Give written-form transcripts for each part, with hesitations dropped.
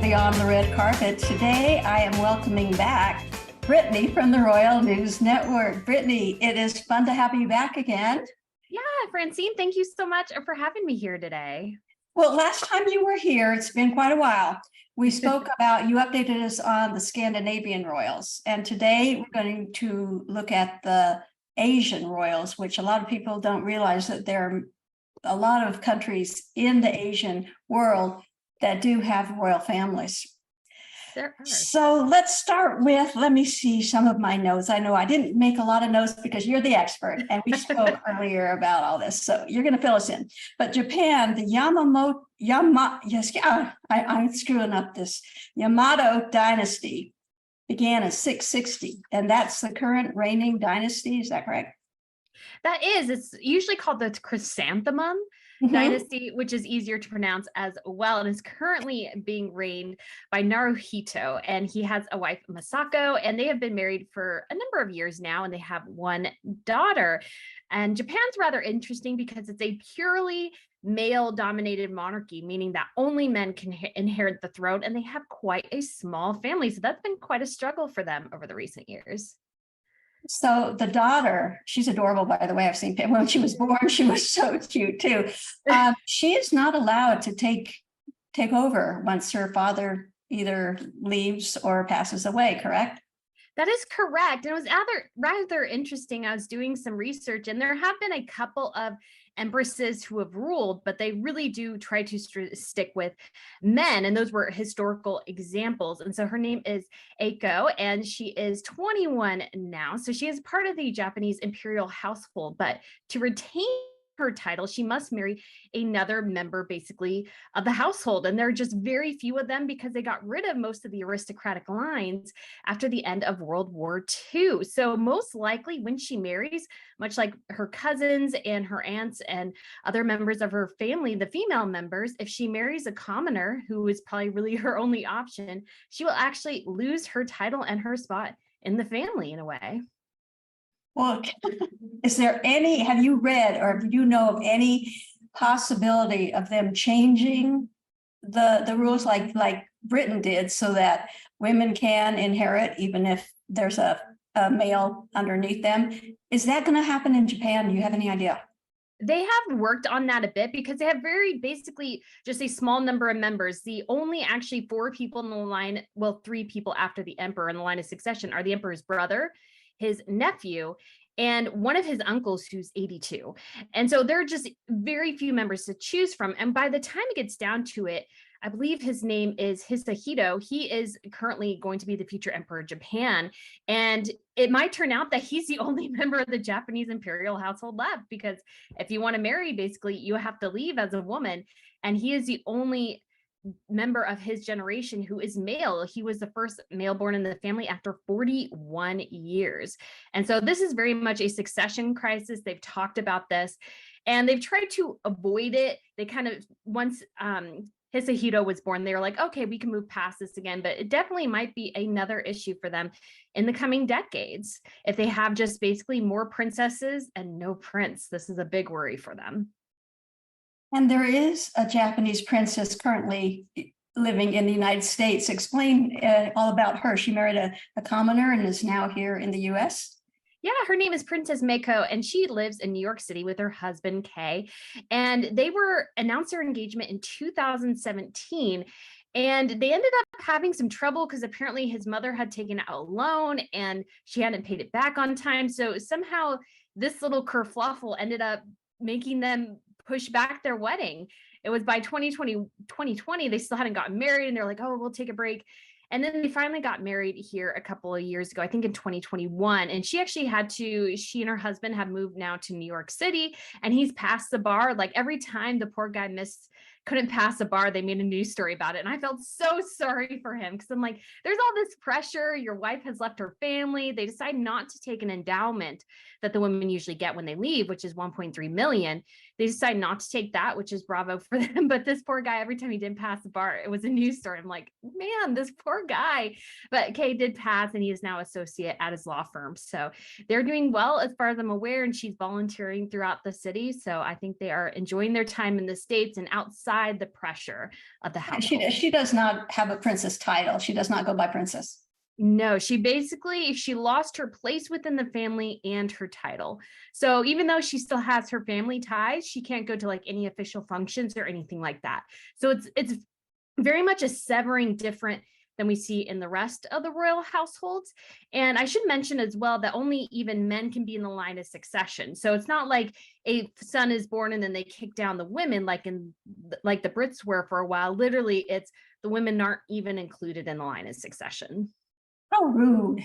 Brittany on the red carpet. Today, I am welcoming back Brittany from the Royal News Network. Brittany, it is fun to have you back again. Yeah, Francine, thank you so much for having me here today. Well, last time you were here, it's been quite a while. We spoke about, you updated us on the Scandinavian royals, and today we're going to look at the Asian royals, which a lot of people don't realize that there are a lot of countries in the Asian world that do have royal families. There are. So let's start with, let me see some of my notes. I know I didn't make a lot of notes because you're the expert and we spoke earlier about all this. So you're going to fill us in. But Japan, the I'm screwing up this. Yamato dynasty began in 660, and that's the current reigning dynasty. Is that correct? That is, it's usually called the Chrysanthemum dynasty, which is easier to pronounce as well, and is currently being reigned by Naruhito, and he has a wife, Masako, and they have been married for a number of years now, and they have one daughter. And Japan's rather interesting because it's a purely male-dominated monarchy, meaning that only men can inherit the throne, and they have quite a small family. So that's been quite a struggle for them over the recent years. So the daughter, she's adorable, by the way. I've seen when she was born, she was so cute too. She is not allowed to take over once her father either leaves or passes away, correct? That is correct. And it was rather interesting. I was doing some research, and there have been a couple of empresses who have ruled, but they really do try to stick with men. And those were historical examples. And so her name is Eiko, and she is 21 now. So she is part of the Japanese imperial household, but to retain her title, she must marry another member basically of the household. And there are just very few of them because they got rid of most of the aristocratic lines after the end of World War II. So most likely when she marries, much like her cousins and her aunts and other members of her family, the female members, if she marries a commoner who is probably really her only option, she will actually lose her title and her spot in the family in a way. Well, is there any, have you read or do you know of any possibility of them changing the rules like Britain did so that women can inherit even if there's a male underneath them? Is that going to happen in Japan? Do you have any idea? They have worked on that a bit because they have very basically just a small number of members. The only actually 4 people in the line, well, 3 people after the emperor in the line of succession are the emperor's brother, his nephew, and one of his uncles who's 82. And so there are just very few members to choose from. And by the time it gets down to it, I believe his name is Hisahito. He is currently going to be the future emperor of Japan. And it might turn out that he's the only member of the Japanese imperial household left, because if you want to marry, basically, you have to leave as a woman. And he is the only member of his generation who is male. He was the first male born in the family after 41 years. And so this is very much a succession crisis. They've talked about this and they've tried to avoid it. They kind of, once Hisahito was born, they were like, okay, we can move past this again, but it definitely might be another issue for them in the coming decades. If they have just basically more princesses and no prince, this is a big worry for them. And there is a Japanese princess currently living in the United States. Explain all about her. She married a commoner and is now here in the US. Yeah, her name is Princess Mako, and she lives in New York City with her husband, Kay. And they announced their engagement in 2017. And they ended up having some trouble because apparently his mother had taken out a loan and she hadn't paid it back on time. So somehow this little kerfluffle ended up making them push back their wedding. It was by 2020, they still hadn't gotten married, and they're like, oh, we'll take a break. And then they finally got married here a couple of years ago, I think in 2021. And she and her husband have moved now to New York City, and he's passed the bar. Like every time the poor guy couldn't pass a bar, they made a news story about it. And I felt so sorry for him because I'm like, there's all this pressure. Your wife has left her family. They decide not to take an endowment that the women usually get when they leave, which is 1.3 million. they decided not to take that, which is bravo for them. But this poor guy, every time he didn't pass the bar, it was a news story. I'm like, man, this poor guy. But Kay did pass, and he is now associate at his law firm. So they're doing well as far as I'm aware, and she's volunteering throughout the city. So I think they are enjoying their time in the States and outside the pressure of the household. She does not have a princess title. She does not go by princess. No, she lost her place within the family and her title. So even though she still has her family ties, she can't go to like any official functions or anything like that. So it's very much a severing different than we see in the rest of the royal households. And I should mention as well that only even men can be in the line of succession. So it's not like a son is born and then they kick down the women like the Brits were for a while. Literally, it's the women aren't even included in the line of succession. How rude.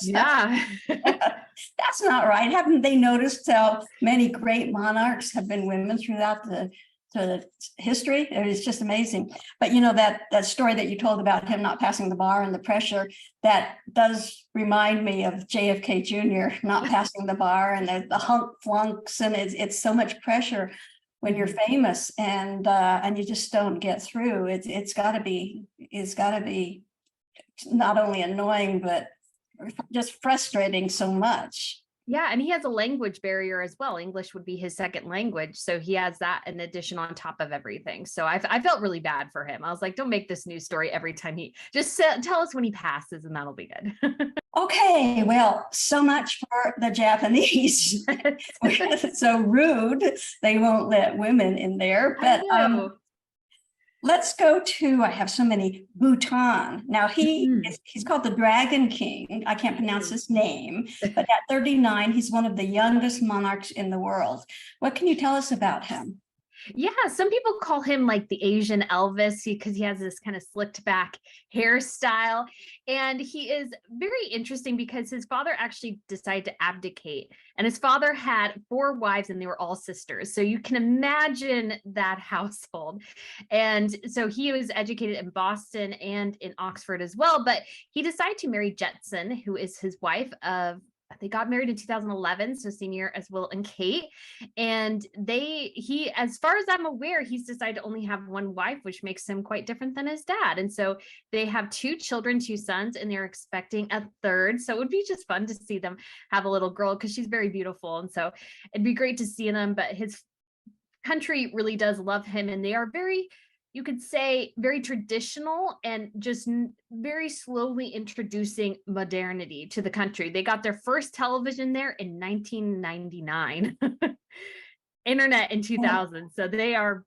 Yeah. That's not right. Haven't they noticed how many great monarchs have been women throughout the history? It's just amazing. But you know, that story that you told about him not passing the bar and the pressure, that does remind me of JFK Jr. not passing the bar and the hunk flunks, and it's so much pressure when you're famous and you just don't get through. It's got to be not only annoying, but just frustrating so much. Yeah, and he has a language barrier as well. English would be his second language. So he has that in addition on top of everything. So I felt really bad for him. I was like, don't make this news story every time just tell us when he passes and that'll be good. Okay, well, so much for the Japanese. So rude. They won't let women in there. But let's go to, I have so many, Bhutan. Now he's called the Dragon King. I can't pronounce his name, but at 39, he's one of the youngest monarchs in the world. What can you tell us about him? Yeah, some people call him like the Asian Elvis because he has this kind of slicked back hairstyle. And he is very interesting because his father actually decided to abdicate. And his father had 4 wives and they were all sisters. So you can imagine that household. And so he was educated in Boston and in Oxford as well. But he decided to marry Jetson, who is his wife of they got married in 2011, so same year as Will and Kate. And he, as far as I'm aware, he's decided to only have one wife, which makes him quite different than his dad. And so they have 2 children, 2 sons, and they're expecting a third. So it would be just fun to see them have a little girl because she's very beautiful. And so it'd be great to see them. But his country really does love him, and they are very, you could say, very traditional and just very slowly introducing modernity to the country. They got their first television there in 1999, internet in 2000. So they are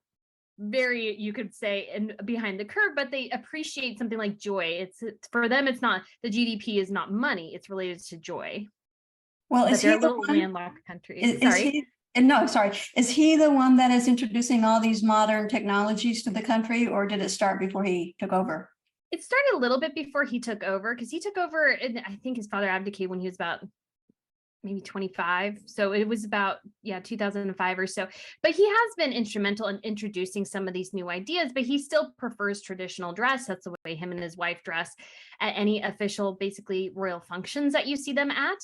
very, you could say, behind the curve, but they appreciate something like joy. It's for them, it's not, the GDP is not money, it's related to joy. Well, is he a little landlocked country? Sorry. Is he the one that is introducing all these modern technologies to the country, or did it start before he took over? It started a little bit before he took over, because he took over, and I think his father abdicated when he was about maybe 25. So it was about, 2005 or so. But he has been instrumental in introducing some of these new ideas, but he still prefers traditional dress. That's the way him and his wife dress at any official, basically royal functions that you see them at.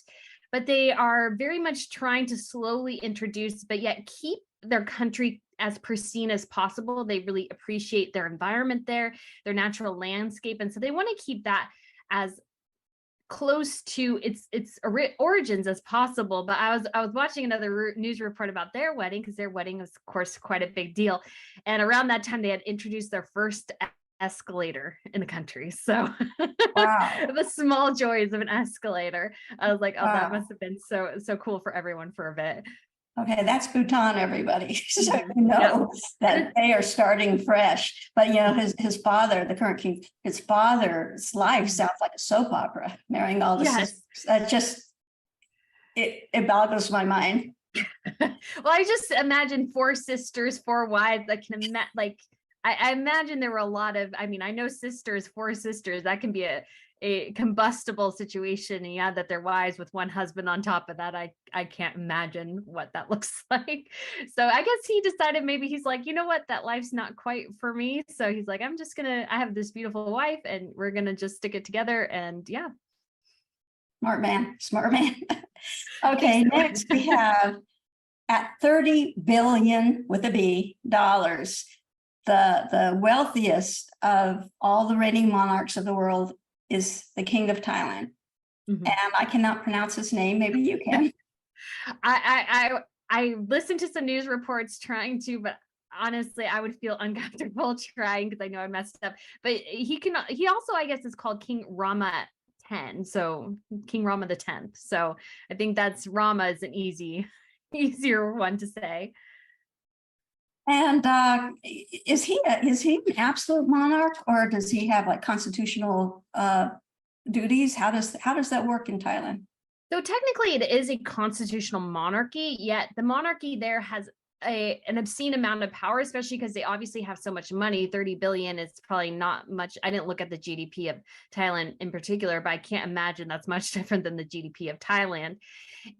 But they are very much trying to slowly introduce, but yet keep their country as pristine as possible. They really appreciate their environment there, their natural landscape. And so they want to keep that as close to its origins as possible. But I was watching another news report about their wedding, because their wedding was, of course, quite a big deal. And around that time, they had introduced their first escalator in the country. So wow. The small joys of an escalator. I was like, oh, wow. That must have been so cool for everyone for a bit. Okay, that's Bhutan, everybody. So you know that they are starting fresh. But his father, the current king, his father's life sounds like a soap opera, marrying all the sisters. It boggles my mind. Well, I just imagine 4 sisters, 4 wives. I imagine there were a lot of, I know 4 sisters, that can be a combustible situation. And that they're wives with one husband on top of that. I can't imagine what that looks like. So I guess he decided, maybe he's like, you know what, that life's not quite for me. So he's like, I have this beautiful wife and we're going to just stick it together. And yeah. Smart man. Okay, next we have at 30 billion with a B dollars, the wealthiest of all the reigning monarchs of the world is the King of Thailand. Mhm. And I cannot pronounce his name. Maybe you can. I listened to some news reports trying to, but honestly, I would feel uncomfortable trying because I know I messed up. But he also, I guess, is called King Rama 10. So King Rama the 10th. So I think that's Rama is an easier one to say. And is he an absolute monarch, or does he have like constitutional duties? How does that work in Thailand? So technically it is a constitutional monarchy, yet the monarchy there has an obscene amount of power, especially because they obviously have so much money. 30 billion is probably not much. I didn't look at the GDP of Thailand in particular, but I can't imagine that's much different than the GDP of Thailand.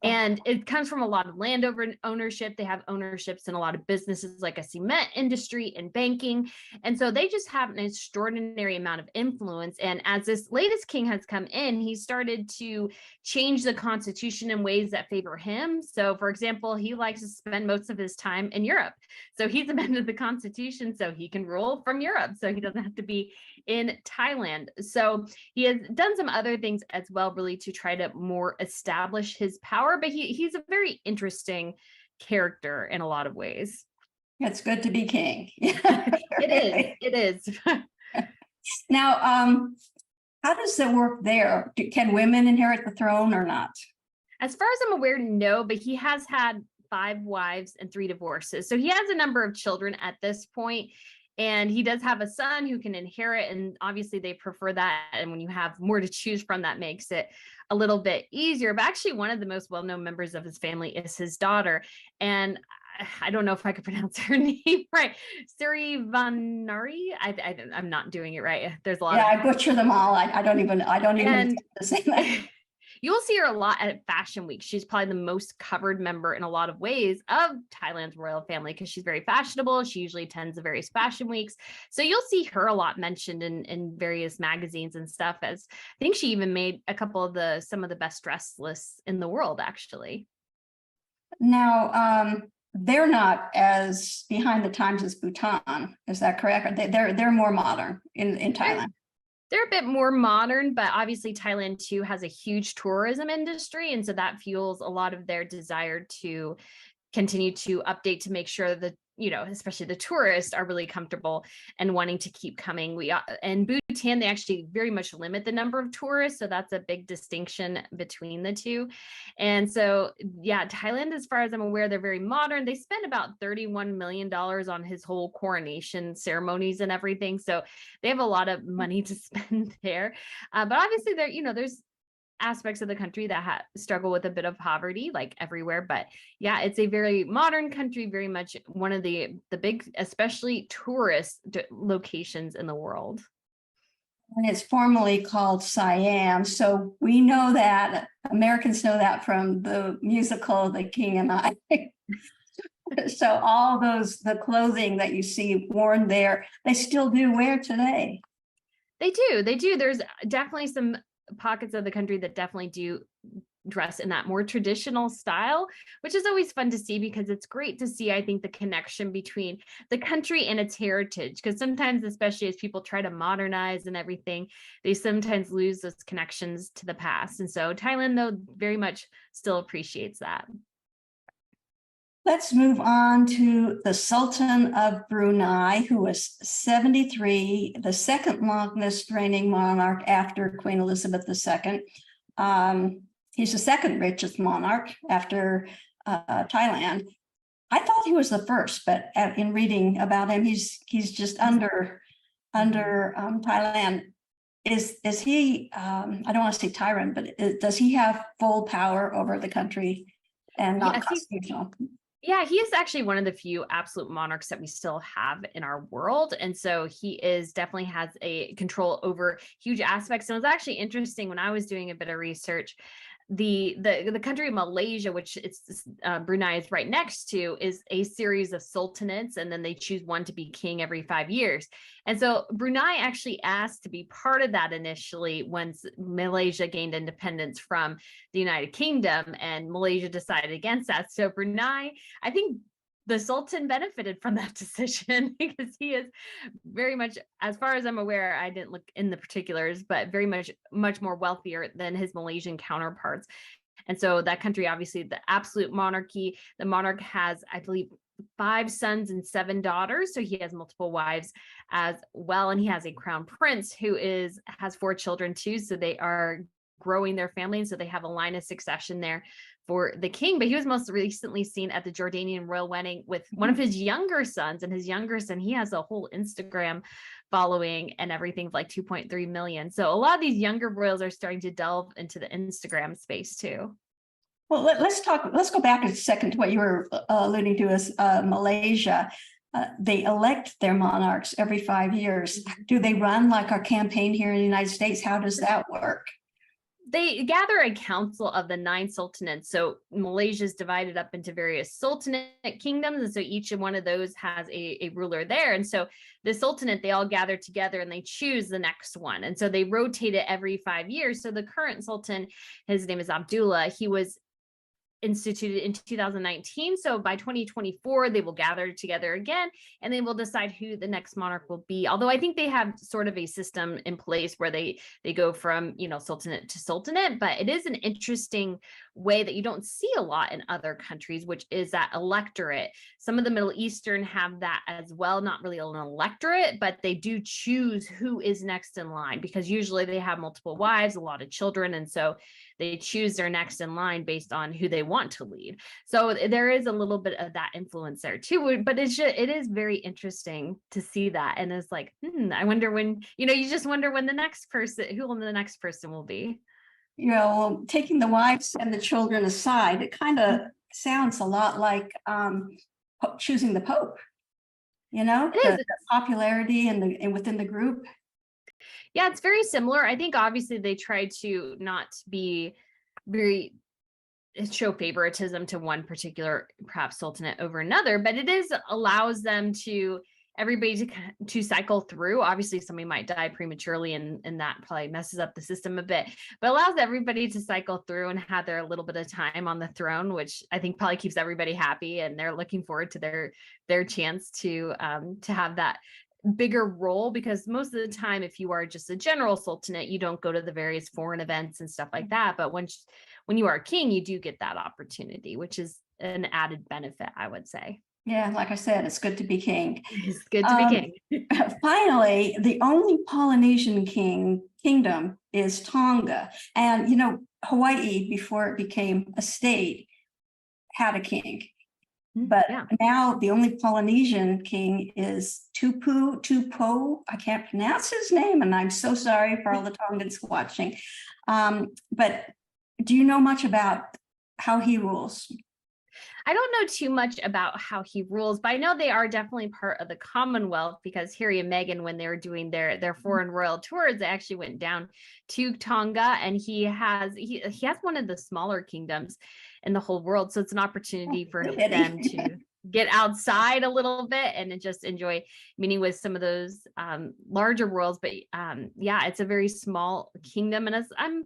And it comes from a lot of land ownership. They have ownerships in a lot of businesses like a cement industry and banking. And so they just have an extraordinary amount of influence. And as this latest king has come in, he started to change the constitution in ways that favor him. So, for example, he likes to spend most of his time in Europe. So he's amended the constitution so he can rule from Europe. So he doesn't have to be in Thailand. So he has done some other things as well, really to try to more establish his power, but he's a very interesting character in a lot of ways. It's good to be king. It is. Now, how does it work there? Can women inherit the throne or not? As far as I'm aware, no, but he has had 5 wives and 3 divorces. So he has a number of children at this point. And he does have a son who can inherit, and obviously they prefer that. And when you have more to choose from, that makes it a little bit easier. But actually, one of the most well-known members of his family is his daughter. And I don't know if I could pronounce her name right. Sirivanari. I'm not doing it right. There's a lot. Yeah, I butcher them all. I don't even say that. You will see her a lot at Fashion Week. She's probably the most covered member in a lot of ways of Thailand's royal family because she's very fashionable. She usually attends the various fashion weeks. So you'll see her a lot mentioned in various magazines and stuff. As I think she even made a couple of some of the best dressed lists in the world, actually. Now, they're not as behind the times as Bhutan. Is that correct? They're more modern in Thailand. They're a bit more modern, but obviously Thailand too has a huge tourism industry. And so that fuels a lot of their desire to continue to update to make sure that, especially the tourists are really comfortable and wanting to keep coming. In Bhutan, they actually very much limit the number of tourists. So that's a big distinction between the two. And so, yeah, Thailand, as far as I'm aware, they're very modern. They spend about $31 million on his whole coronation ceremonies and everything. So they have a lot of money to spend there. But obviously there's aspects of the country that struggle with a bit of poverty, like everywhere. But yeah, it's a very modern country, very much one of the big, especially tourist locations in the world. And it's formally called Siam. So we know that, Americans know that from the musical The King and I. So all the clothing that you see worn there, they still do wear today. They do. There's definitely some pockets of the country that definitely do dress in that more traditional style, which is always fun to see because it's great to see, I think, the connection between the country and its heritage. Because sometimes, especially as people try to modernize and everything, they sometimes lose those connections to the past. And so Thailand, though, very much still appreciates that. Let's move on to the Sultan of Brunei, who was 73, the second longest reigning monarch after Queen Elizabeth II. He's the second richest monarch after Thailand. I thought he was the first, but in reading about him, he's just under Thailand. Is he? I don't want to say tyrant, but does he have full power over the country and not constitutional? Yeah, he is actually one of the few absolute monarchs that we still have in our world. And so he definitely has a control over huge aspects. And it was actually interesting when I was doing a bit of research. the country of Malaysia, which it's Brunei is right next to, is a series of sultanates, and then they choose one to be king every 5 years. And so Brunei actually asked to be part of that initially when Malaysia gained independence from the United Kingdom, and Malaysia decided against that. So Brunei, I think the Sultan benefited from that decision because he is very much, as far as I'm aware, I didn't look in the particulars, but very much more wealthier than his Malaysian counterparts. And so that country, obviously, the absolute monarchy, the monarch has, I believe, 5 sons and 7 daughters. So he has multiple wives as well. And he has a crown prince who has 4 children too. So they are growing their family. And so they have a line of succession there for the king. But he was most recently seen at the Jordanian royal wedding with one of his younger sons, and his younger son, he has a whole Instagram following and everything, like 2.3 million. So a lot of these younger royals are starting to delve into the Instagram space too. Well, let's go back a second to what you were alluding to as Malaysia. They elect their monarchs every 5 years. Do they run like our campaign here in the United States? How does that work? They gather a council of the 9 sultanates. So Malaysia is divided up into various sultanate kingdoms. And so each one of those has a ruler there. And so the sultanate, they all gather together and they choose the next one. And so they rotate it every 5 years. So the current sultan, his name is Abdullah, he was instituted in 2019. So by 2024, they will gather together again, and they will decide who the next monarch will be. Although I think they have sort of a system in place where they go from, sultanate to sultanate, but it is an interesting way that you don't see a lot in other countries, which is that electorate. Some of the Middle Eastern have that as well, not really an electorate, but they do choose who is next in line, because usually they have multiple wives, a lot of children, and so they choose their next in line based on who they want to lead. So there is a little bit of that influence there too, but it is very interesting to see that. And it's like, I wonder when, you just wonder when the next person will be. Taking the wives and the children aside, it kind of sounds a lot like choosing the Pope, the popularity and within the group. Yeah, it's very similar. I think obviously they try to not be show favoritism to one particular perhaps sultanate over another, but it allows them everybody to cycle through. Obviously somebody might die prematurely and that probably messes up the system a bit, but allows everybody to cycle through and have their little bit of time on the throne, which I think probably keeps everybody happy, and they're looking forward to their chance to have that bigger role, because most of the time, if you are just a general sultanate, you don't go to the various foreign events and stuff like that. But when you are a king, you do get that opportunity, which is an added benefit, I would say. Yeah, like I said, it's good to be king. It's good to be king. Finally, the only Polynesian kingdom is Tonga. And, Hawaii, before it became a state, had a king. But now the only Polynesian king is Tupou. I can't pronounce his name, and I'm so sorry for all the Tongans watching. But do you know much about how he rules? I don't know too much about how he rules, but I know they are definitely part of the Commonwealth, because Harry and Meghan, when they were doing their foreign royal tours, they actually went down to Tonga, and he has one of the smaller kingdoms in the whole world. So it's an opportunity for them to get outside a little bit and just enjoy meeting with some of those larger royals. But it's a very small kingdom, and I'm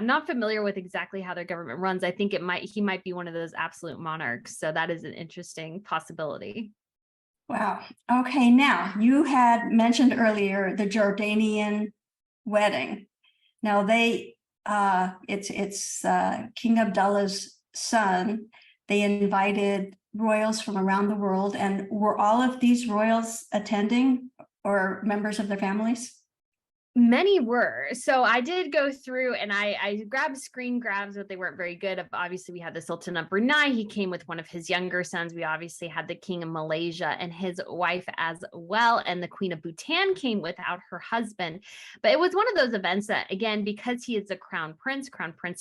not familiar with exactly how their government runs. I think he might be one of those absolute monarchs. So that is an interesting possibility. Wow. Okay. Now, you had mentioned earlier the Jordanian wedding. Now it's King Abdullah's son. They invited royals from around the world. And were all of these royals attending or members of their families? Many were. So I did go through and I grabbed screen grabs, but they weren't very good. Obviously, we had the Sultan of Brunei. He came with one of his younger sons. We obviously had the King of Malaysia and his wife as well. And the Queen of Bhutan came without her husband. But it was one of those events that, again, because he is a Crown Prince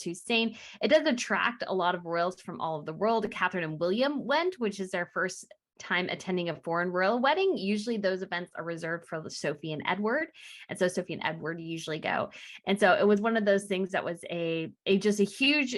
Hussein, it does attract a lot of royals from all over the world. Catherine and William went, which is their first time attending a foreign royal wedding. Usually those events are reserved for Sophie and Edward. And so Sophie and Edward usually go. And so it was one of those things that was just a huge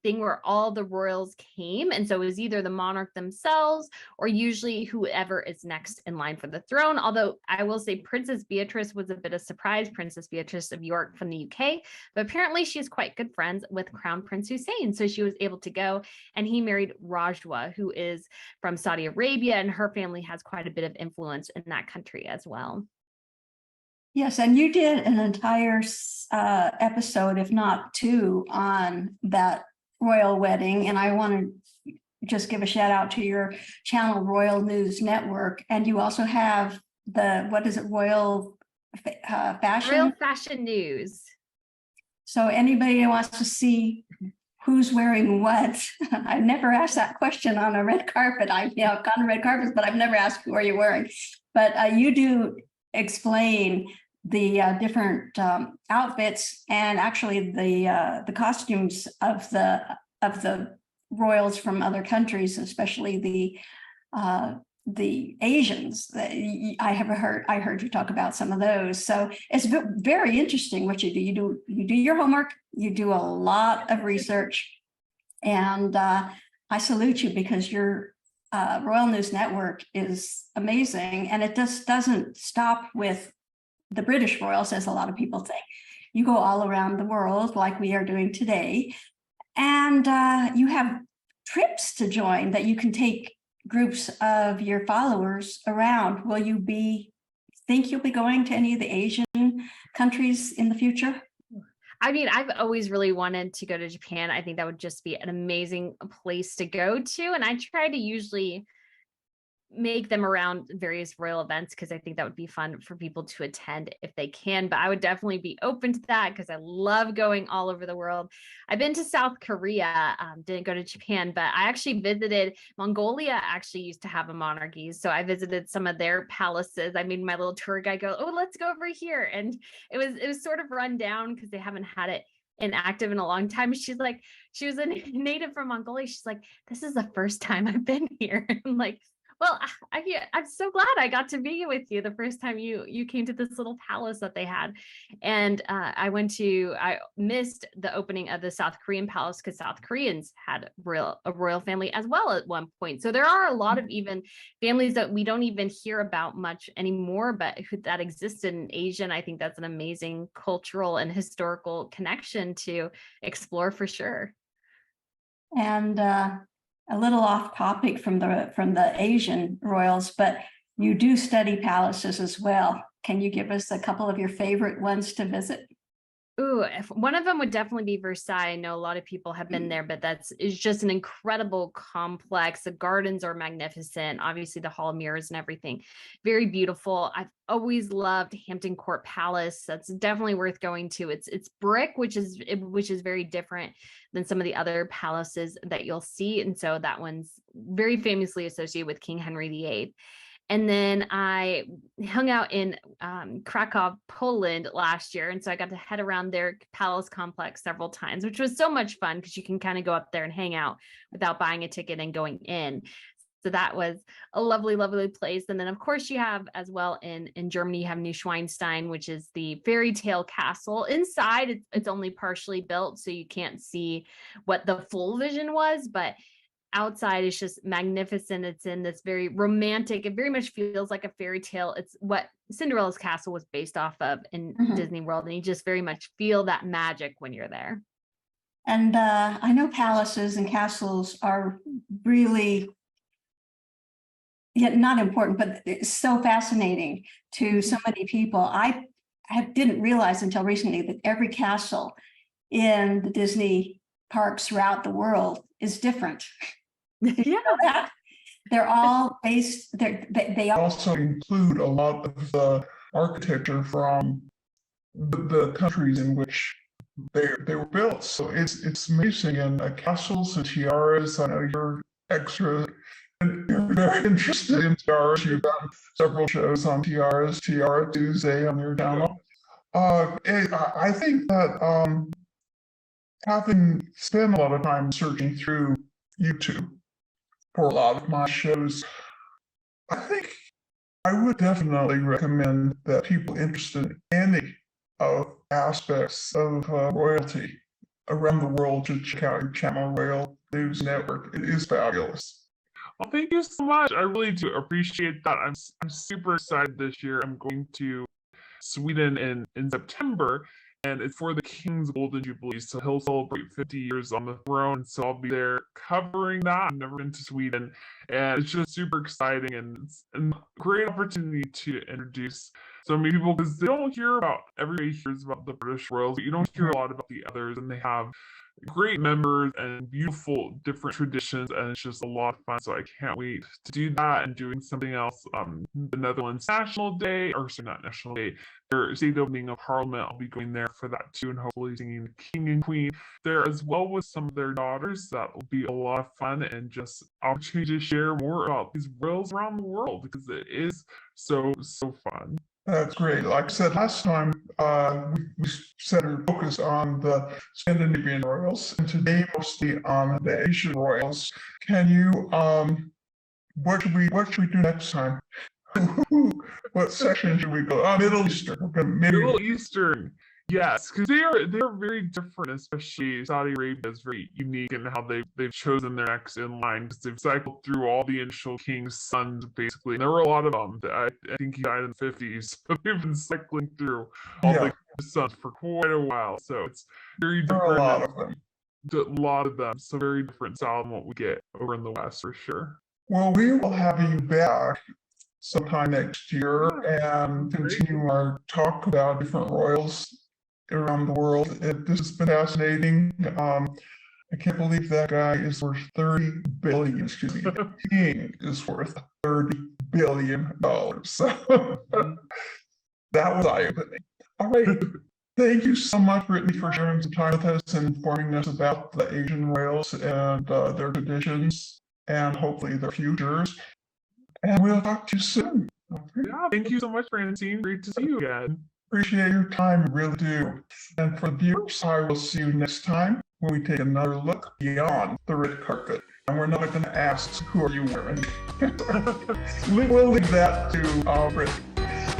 thing where all the royals came. And so it was either the monarch themselves or usually whoever is next in line for the throne. Although I will say Princess Beatrice was a bit of a surprise, Princess Beatrice of York from the UK, but apparently she's quite good friends with Crown Prince Hussein. So she was able to go, and he married Rajwa, who is from Saudi Arabia, and her family has quite a bit of influence in that country as well. Yes, and you did an entire episode, if not two, on that royal wedding. And I want to just give a shout out to your channel, Royal News Network. And you also have what is it, Royal Fashion? Royal Fashion News. So anybody who wants to see who's wearing what, I've never asked that question on a red carpet. I've gone to red carpets, but I've never asked who are you wearing. But you do explain the different outfits and actually the costumes of the royals from other countries, especially the Asians. I heard you talk about some of those. So it's very interesting what you do. You do your homework. You do a lot of research, and I salute you because your Royal News Network is amazing, and it just doesn't stop with the British royals, as a lot of people think. You go all around the world like we are doing today, and you have trips to join that you can take groups of your followers around. Will you think you'll be going to any of the Asian countries in the future? I mean, I've always really wanted to go to Japan. I think that would just be an amazing place to go to. And I try to usually make them around various royal events because I think that would be fun for people to attend if they can. But I would definitely be open to that because I love going all over the world. I've been to South Korea, didn't go to Japan, but I actually visited Mongolia. Actually used to have a monarchy, so I visited some of their palaces. I made my little tour guide go, "Oh, let's go over here," and it was sort of run down because they haven't had it inactive in a long time. She was a native from Mongolia. She's like, "This is the first time I've been here." I'm like, well, I'm so glad I got to be with you the first time you came to this little palace that they had. And I missed the opening of the South Korean palace because South Koreans had a royal family as well at one point. So there are a lot of even families that we don't even hear about much anymore, but that existed in Asia. And I think that's an amazing cultural and historical connection to explore for sure. And a little off topic from the Asian royals, but you do study palaces as well. Can you give us a couple of your favorite ones to visit? Ooh, one of them would definitely be Versailles. I know a lot of people have been there, but it's just an incredible complex. The gardens are magnificent. Obviously, the Hall of Mirrors and everything, very beautiful. I've always loved Hampton Court Palace. That's definitely worth going to. It's brick, which is very different than some of the other palaces that you'll see, and so that one's very famously associated with King Henry VIII. And then I hung out in Krakow, Poland last year. And so I got to head around their palace complex several times, which was so much fun because you can kind of go up there and hang out without buying a ticket and going in. So that was a lovely, lovely place. And then, of course, you have as well in Germany, you have Neuschwanstein, which is the fairy tale castle. Inside, it's only partially built, so you can't see what the full vision was, but outside is just magnificent. It's in this very romantic, it very much feels like a fairy tale. It's what Cinderella's castle was based off of in Disney World. And you just very much feel that magic when you're there. And I know palaces and castles are really not important, but it's so fascinating to so many people. I didn't realize until recently that every castle in the Disney parks throughout the world is different. Yeah, they're all based. They also include a lot of the architecture from the countries in which they were built. So it's amazing. And castles and tiaras. I know you're very interested in tiaras. You've done several shows on tiaras, Tiara Tuesday on your channel. I think that having spent a lot of time searching through YouTube for a lot of my shows, I think I would definitely recommend that people interested in any of aspects of royalty around the world should check out your channel, Royal News Network. It is fabulous. Well, thank you so much. I really do appreciate that. I'm super excited this year. I'm going to Sweden in September, and it's for the King's Golden Jubilee. So he'll celebrate 50 years on the throne. So I'll be there covering that. I've never been to Sweden, and it's just super exciting, and it's a great opportunity to introduce so many people, because they don't hear about, everybody hears about the British royals, but you don't hear a lot about the others, and they have great members and beautiful different traditions, and it's just a lot of fun. So I can't wait to do that, and doing something else. The Netherlands National Day, or sorry, not National Day, their state opening of Parliament, I'll be going there for that too, and hopefully singing the King and Queen there as well with some of their daughters. That will be a lot of fun, and just opportunity to share more about these royals around the world, because it is so fun. That's great. Like I said last time, we set our focus on the Scandinavian royals, and today mostly on the Asian royals. Can you, what should we do next time? What section should we go? Middle Eastern. Okay, Middle Eastern, yes, because they are very different. Especially Saudi Arabia is very unique in how they've chosen their next in line, because they've cycled through all the initial king's sons basically. And there were a lot of them. I think he died in the 50s, so they've been cycling through all the sons for quite a while. So it's very different. There are a lot of them. A lot of them. So very different style than what we get over in the West for sure. Well, we will have you back sometime next year and continue our talk about different royals around the world. This has been fascinating. I can't believe that guy is worth 30 billion. Excuse me, the king is worth $30 billion. So that was eye-opening. All right. Thank you so much, Brittany, for sharing some time with us and informing us about the Asian royals and their traditions, and hopefully their futures. And we'll talk to you soon. Yeah, thank you so much, Francine. Great to see you again. Appreciate your time, really do. And for the viewers, I will see you next time when we take another look beyond the red carpet. And we're not going to ask, who are you wearing? We'll leave that to Brittany.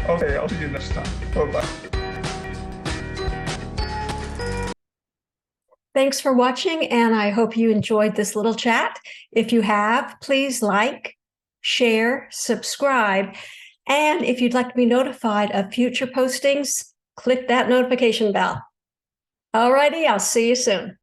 Okay, I'll see you next time. Bye-bye. Thanks for watching, and I hope you enjoyed this little chat. If you have, please like, share, subscribe, and if you'd like to be notified of future postings, click that notification bell. Alrighty, I'll see you soon.